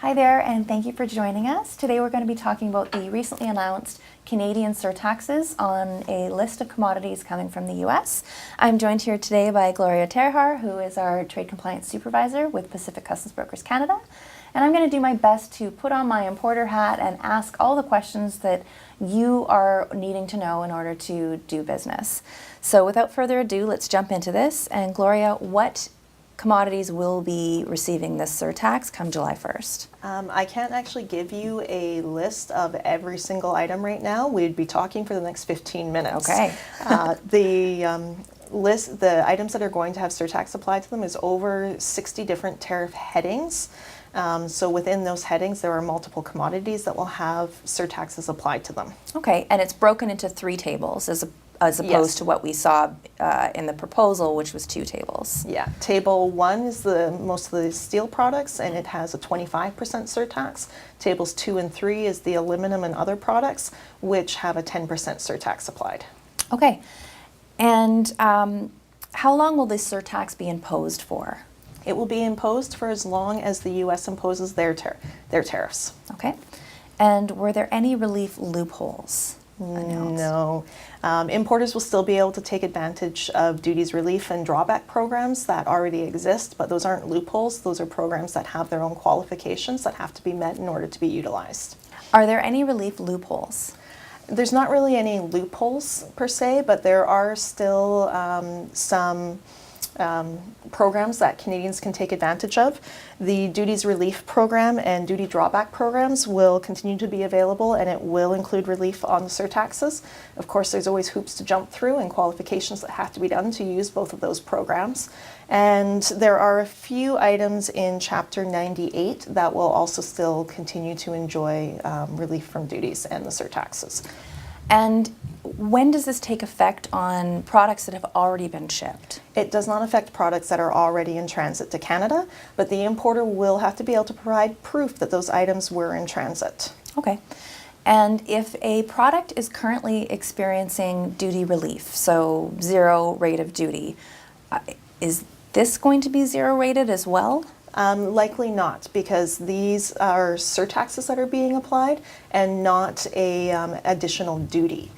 Hi there, and thank you for joining us. Today we're going to be talking about the recently announced Canadian surtaxes on a list of commodities coming from the U.S. I'm joined here today by Gloria Terhar, who is our Trade Compliance Supervisor with Pacific Customs Brokers Canada. And I'm going to do my best to put on my importer hat and ask all the questions that you are needing to know in order to do business. So without further ado, let's jump into this. And Gloria, what commodities will be receiving this surtax come July 1st? I can't actually give you a list of every single item right now. We'd be talking for the next 15 minutes. Okay. The items that are going to have surtax applied to them is over 60 different tariff headings. So within those headings, there are multiple commodities that will have surtaxes applied to them. Okay, and it's broken into 3 tables as opposed to what we saw in the proposal, which was 2 tables. Yeah, table 1 is most of the steel products, and it has a 25% surtax. Tables 2 and 3 is the aluminum and other products, which have a 10% surtax applied. Okay, and how long will this surtax be imposed for? It will be imposed for as long as the U.S. imposes their tariffs. Okay, and were there any relief loopholes announced? No. Importers will still be able to take advantage of duties relief and drawback programs that already exist, but those aren't loopholes. Those are programs that have their own qualifications that have to be met in order to be utilized. Are there any relief loopholes? There's not really any loopholes per se, but there are still some programs that Canadians can take advantage of. The duties relief program and duty drawback programs will continue to be available, and it will include relief on the surtaxes. Of course, there's always hoops to jump through and qualifications that have to be done to use both of those programs. And there are a few items in Chapter 98 that will also still continue to enjoy relief from duties and the surtaxes. And when does this take effect on products that have already been shipped? It does not affect products that are already in transit to Canada, but the importer will have to be able to provide proof that those items were in transit. Okay. And if a product is currently experiencing duty relief, so 0 rate of duty, is this going to be 0 rated as well? Likely not, because these are surtaxes that are being applied and not a additional duty.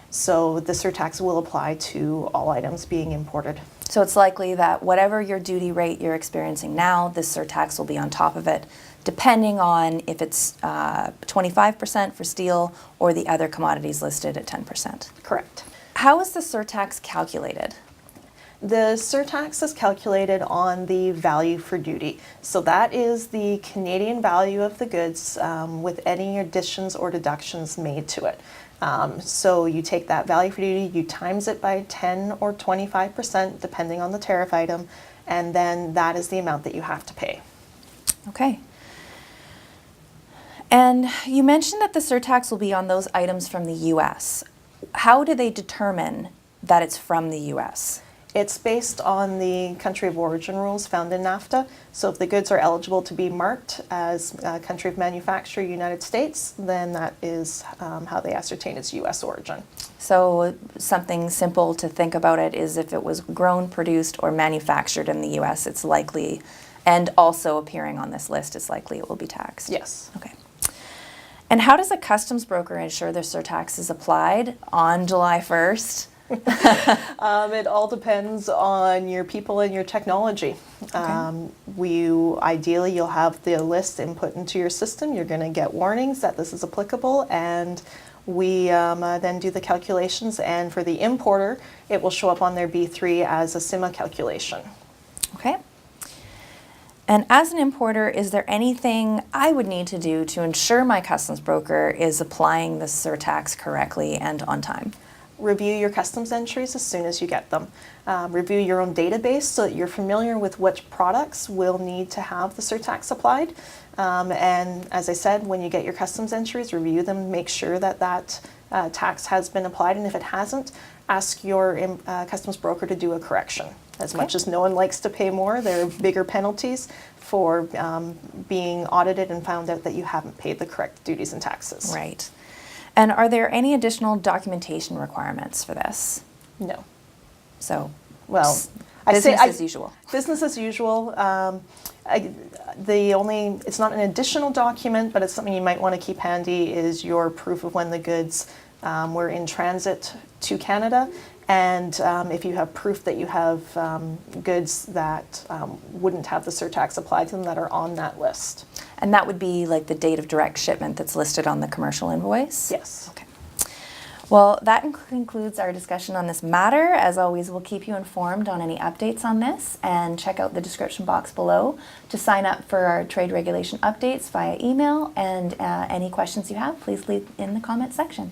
So the surtax will apply to all items being imported. So it's likely that whatever your duty rate you're experiencing now, this surtax will be on top of it, depending on if it's 25% for steel or the other commodities listed at 10%. Correct. How is the surtax calculated? The surtax is calculated on the value for duty. So that is the Canadian value of the goods with any additions or deductions made to it. So you take that value for duty, you times it by 10 or 25% depending on the tariff item, and then that is the amount that you have to pay. Okay. And you mentioned that the surtax will be on those items from the U.S. How do they determine that it's from the U.S.? It's based on the country of origin rules found in NAFTA. So if the goods are eligible to be marked as country of manufacture United States, then that is how they ascertain its U.S. origin. So something simple to think about it is if it was grown, produced, or manufactured in the U.S., it's likely, and also appearing on this list, it's likely it will be taxed. Yes. Okay. And how does a customs broker ensure their surtax is applied on July 1st? It all depends on your people and your technology. Okay. Ideally, you'll have the list input into your system. You're going to get warnings that this is applicable, and we then do the calculations. And for the importer, it will show up on their B3 as a CIMA calculation. Okay. And as an importer, is there anything I would need to do to ensure my customs broker is applying the surtax correctly and on time? Review your customs entries as soon as you get them. Review your own database so that you're familiar with which products will need to have the surtax applied. And as I said, when you get your customs entries, review them, make sure that that tax has been applied, and if it hasn't, ask your customs broker to do a correction. As much as no one likes to pay more, there are bigger penalties for being audited and found out that you haven't paid the correct duties and taxes. Right. And are there any additional documentation requirements for this? No. So, well, Business as usual. Business as usual. It's not an additional document, but it's something you might want to keep handy, is your proof of when the goods were in transit to Canada. And if you have proof that you have goods that wouldn't have the surtax applied to them that are on that list. And that would be like the date of direct shipment that's listed on the commercial invoice? Yes. Okay. Well, that concludes our discussion on this matter. As always, we'll keep you informed on any updates on this, and check out the description box below to sign up for our trade regulation updates via email. And any questions you have, please leave in the comment section.